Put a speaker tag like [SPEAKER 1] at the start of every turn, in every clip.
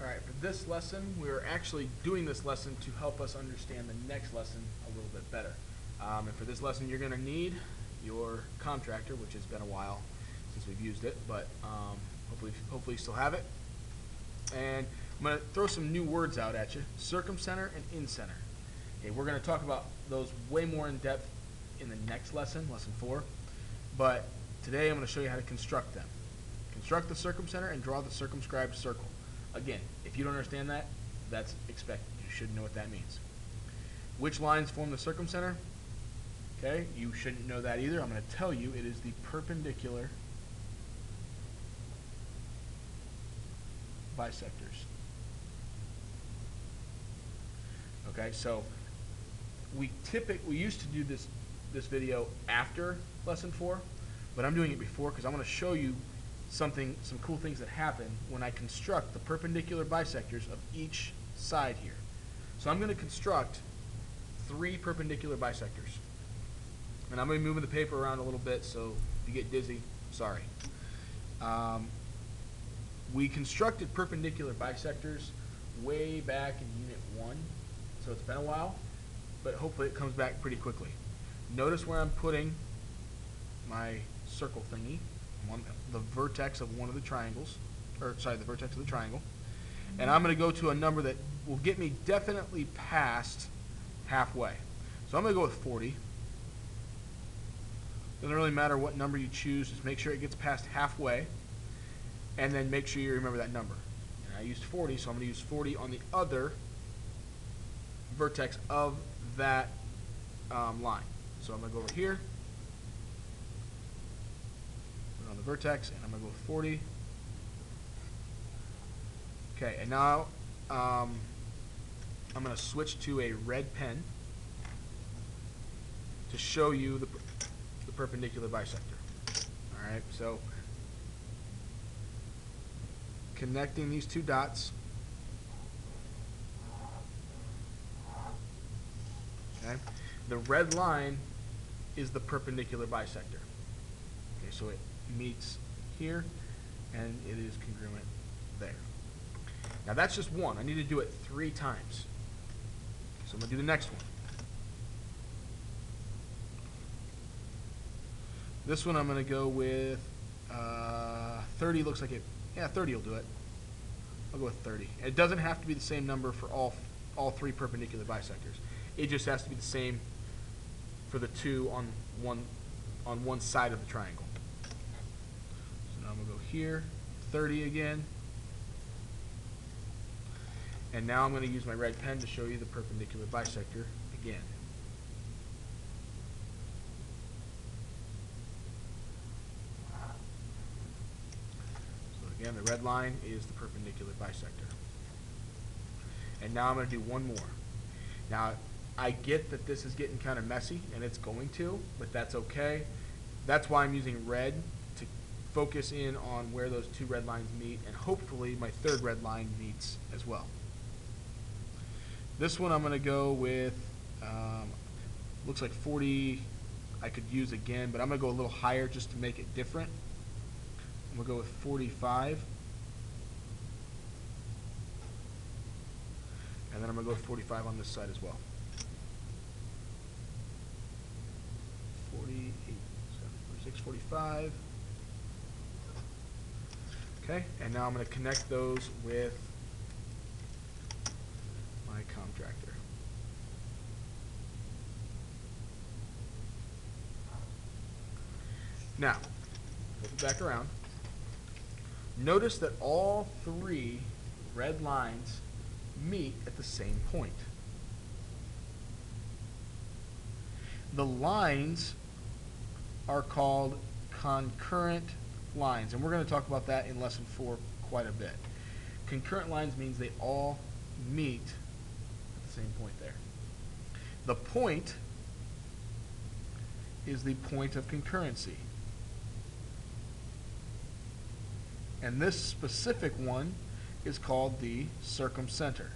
[SPEAKER 1] Alright, for this lesson, we're actually doing this lesson to help us understand the next lesson a little bit better. And for this lesson, you're going to need your contractor, which has been a while since we've used it, but hopefully you still have it. And I'm going to throw some new words out at you: circumcenter and incenter. Okay, we're going to talk about those way more in depth in the next lesson, lesson 4. But today I'm going to show you how to construct them. Construct the circumcenter and draw the circumscribed circle. Again, if you don't understand that, that's expected. You should know what that means. Which lines form the circumcenter? Okay, you shouldn't know that either. I'm going to tell you it is the perpendicular bisectors. Okay, so we used to do this video after lesson 4, but I'm doing it before because I want to show you some cool things that happen when I construct the perpendicular bisectors of each side here. So I'm going to construct 3 perpendicular bisectors. And I'm going to be moving the paper around a little bit, so if you get dizzy, sorry. We constructed perpendicular bisectors way back in Unit 1, so it's been a while, but hopefully it comes back pretty quickly. Notice where I'm putting my circle thingy, the vertex of one of the triangles, the vertex of the triangle, and I'm going to go to a number that will get me definitely past halfway. So I'm going to go with 40. Doesn't really matter what number you choose, just make sure it gets past halfway, and then make sure you remember that number. And I used 40, so I'm going to use 40 on the other vertex of that line. So I'm going to go over here, on the vertex, and I'm going to go with 40. Okay, and now I'm going to switch to a red pen to show you the perpendicular bisector. Alright, so connecting these 2 dots. Okay, the red line is the perpendicular bisector. Okay, so it meets here, and it is congruent there. Now that's just one. I need to do it 3 times. So I'm going to do the next one. This one I'm going to go with 30. Looks like it. Yeah, 30 will do it. I'll go with 30. It doesn't have to be the same number for all 3 perpendicular bisectors. It just has to be the same for the 2 on one side of the triangle. So now I'm going to go here, 30 again. And now I'm going to use my red pen to show you the perpendicular bisector again. So again, the red line is the perpendicular bisector. And now I'm going to do one more. Now, I get that this is getting kind of messy, and it's going to, but that's okay. That's why I'm using red, to focus in on where those 2 red lines meet, and hopefully my 3rd red line meets as well. This one I'm going to go with, looks like 40 I could use again, but I'm going to go a little higher just to make it different. I'm going to go with 45. And then I'm going to go with 45 on this side as well. 48, 46, 45. Okay, and now I'm going to connect those with my contractor. Now, flip it back around. Notice that all 3 red lines meet at the same point. The lines are called concurrent lines, and we're going to talk about that in lesson 4 quite a bit. Concurrent lines means they all meet at the same point there. The point is the point of concurrency. And this specific one is called the circumcenter.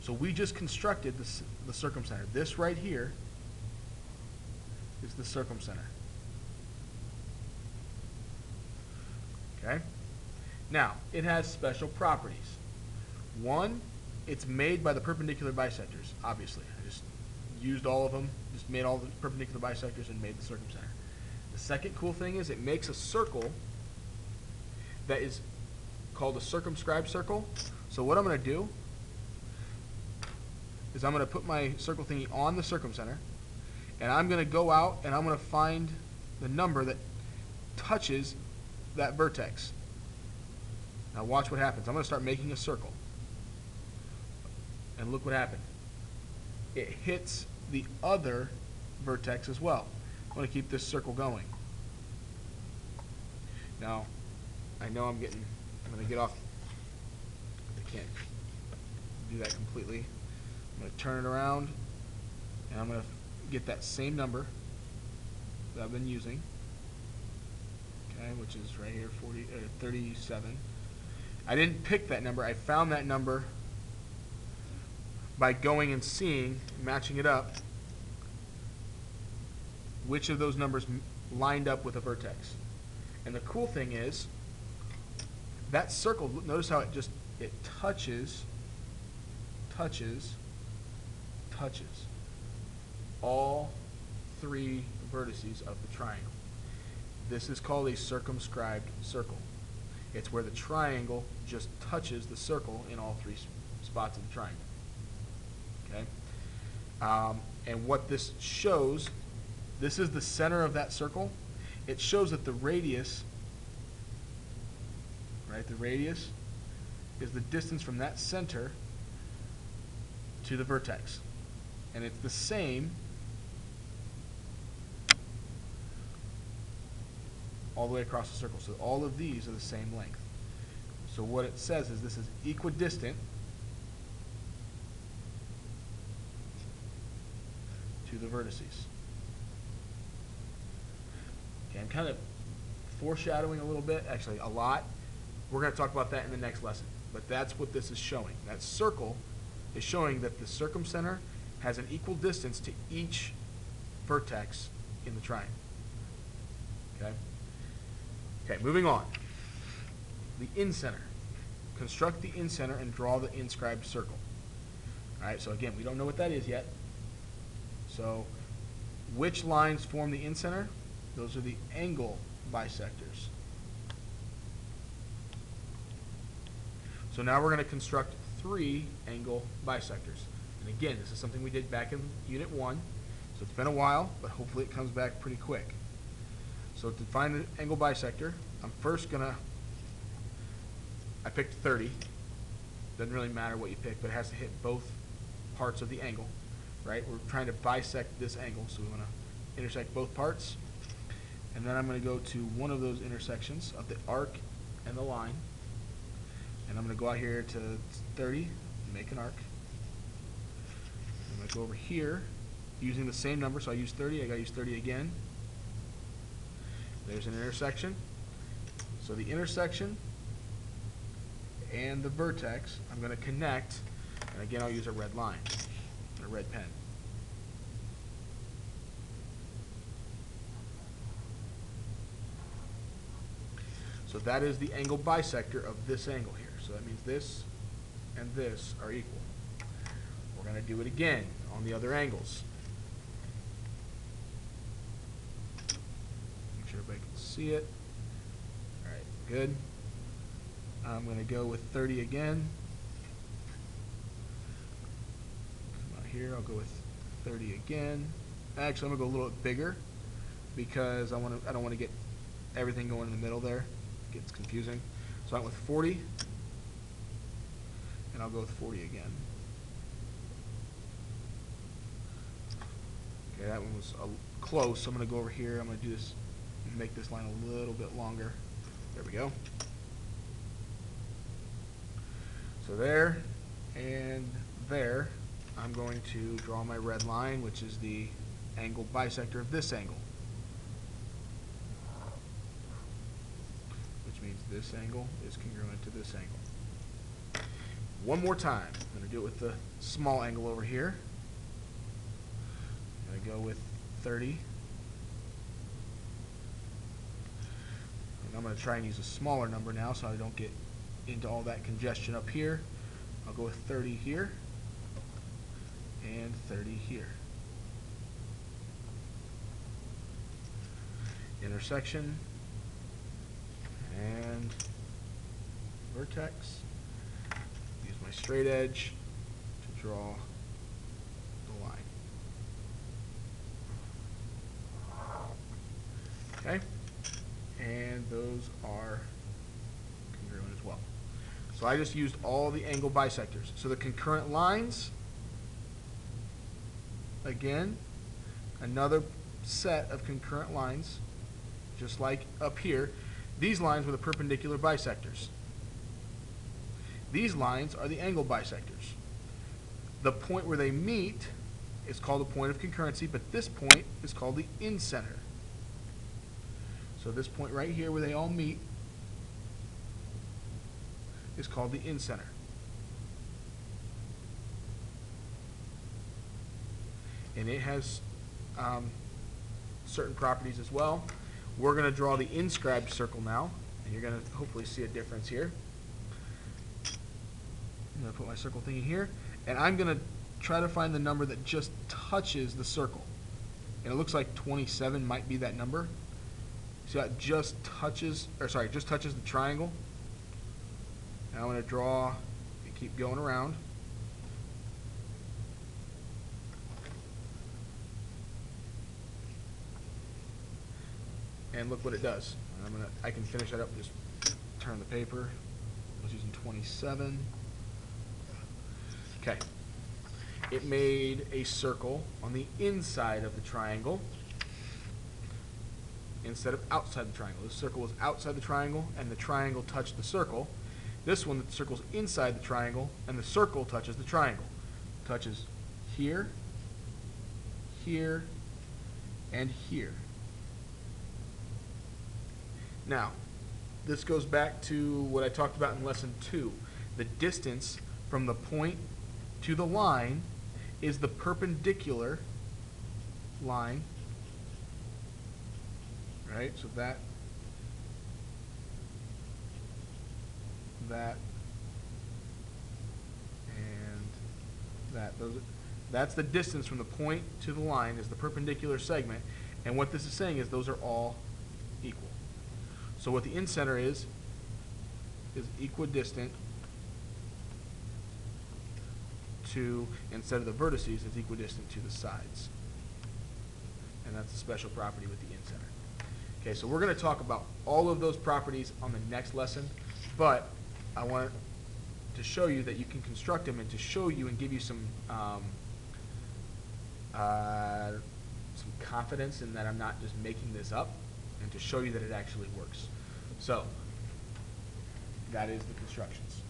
[SPEAKER 1] So we just constructed the circumcenter. This right here is the circumcenter. Okay? Now, it has special properties. One, it's made by the perpendicular bisectors, obviously. I just used all of them, just made all the perpendicular bisectors and made the circumcenter. The second cool thing is it makes a circle that is called a circumscribed circle. So what I'm going to do is I'm going to put my circle thingy on the circumcenter, and I'm going to go out and I'm going to find the number that touches that vertex. Now watch what happens. I'm going to start making a circle. And look what happened. It hits the other vertex as well. I'm going to keep this circle going. Now, I know I'm going to get off. I can't do that completely. I'm going to turn it around, and I'm going to get that same number that I've been using, okay, which is right here, 37. I didn't pick that number. I found that number by going and seeing, matching it up, which of those numbers lined up with a vertex. And the cool thing is, that circle, notice how it touches all three vertices of the triangle. This is called a circumscribed circle. It's where the triangle just touches the circle in all three spots of the triangle. Okay? And what this shows, this is the center of that circle. It shows that the radius, right, the radius is the distance from that center to the vertex. And it's the same all the way across the circle. So all of these are the same length. So what it says is this is equidistant to the vertices. Okay, I'm kind of foreshadowing a little bit, actually a lot. We're going to talk about that in the next lesson. But that's what this is showing. That circle is showing that the circumcenter has an equal distance to each vertex in the triangle. Okay? Okay, moving on. The incenter. Construct the incenter and draw the inscribed circle. All right, so again, we don't know what that is yet. So which lines form the incenter? Those are the angle bisectors. So now we're going to construct 3 angle bisectors. And again, this is something we did back in Unit 1. So it's been a while, but hopefully it comes back pretty quick. So to find an angle bisector, I'm first going to, I picked 30. Doesn't really matter what you pick, but it has to hit both parts of the angle, right? We're trying to bisect this angle, so we want to intersect both parts. And then I'm going to go to one of those intersections of the arc and the line. And I'm going to go out here to 30 and make an arc. I'm going to go over here using the same number, so I use 30. I got to use 30 again. There's an intersection. So the intersection and the vertex I'm going to connect, and again I'll use a red line, a red pen. So that is the angle bisector of this angle here. So that means this and this are equal. We're going to do it again on the other angles. Make sure everybody can see it. All right, good. I'm going to go with 30 again. Come out here, I'll go with 30 again. Actually, I'm going to go a little bit bigger because I don't want to get everything going in the middle there. It gets confusing. So I went with 40, and I'll go with 40 again. Okay, that one was close. So I'm going to go over here. I'm going to do this, make this line a little bit longer. There we go. So there and there, I'm going to draw my red line, which is the angle bisector of this angle. Which means this angle is congruent to this angle. One more time. I'm going to do it with the small angle over here. I'm going to go with 30. I'm And I'm going to try and use a smaller number now so I don't get into all that congestion up here. I'll go with 30 here and 30 here. Intersection and vertex. Use my straight edge to draw the line. Okay, and those are congruent as well. So I just used all the angle bisectors. So the concurrent lines, again, another set of concurrent lines, just like up here. These lines were the perpendicular bisectors. These lines are the angle bisectors. The point where they meet is called a point of concurrency, but this point is called the incenter. So this point right here where they all meet is called the incenter. And it has certain properties as well. We're going to draw the inscribed circle now, and you're going to hopefully see a difference here. I'm going to put my circle thing in here, and I'm going to try to find the number that just touches the circle. And it looks like 27 might be that number. So that just touches, just touches the triangle. And I'm going to draw and keep going around. And look what it does. I can finish that up. Just turn the paper. I was using 27. Okay. It made a circle on the inside of the triangle instead of outside the triangle. This circle was outside the triangle, and the triangle touched the circle. This one, the circle's inside the triangle, and the circle touches the triangle. Touches here, here, and here. Now, this goes back to what I talked about in lesson 2. The distance from the point to the line is the perpendicular line, right? So that, and that. That's the distance from the point to the line is the perpendicular segment, and what this is saying is those are all equal. So what the incenter is equidistant to, instead of the vertices, it's equidistant to the sides. And that's a special property with the incenter. Okay, so we're going to talk about all of those properties on the next lesson, but I want to show you that you can construct them and to show you and give you some confidence in that I'm not just making this up, and to show you that it actually works. So that is the constructions.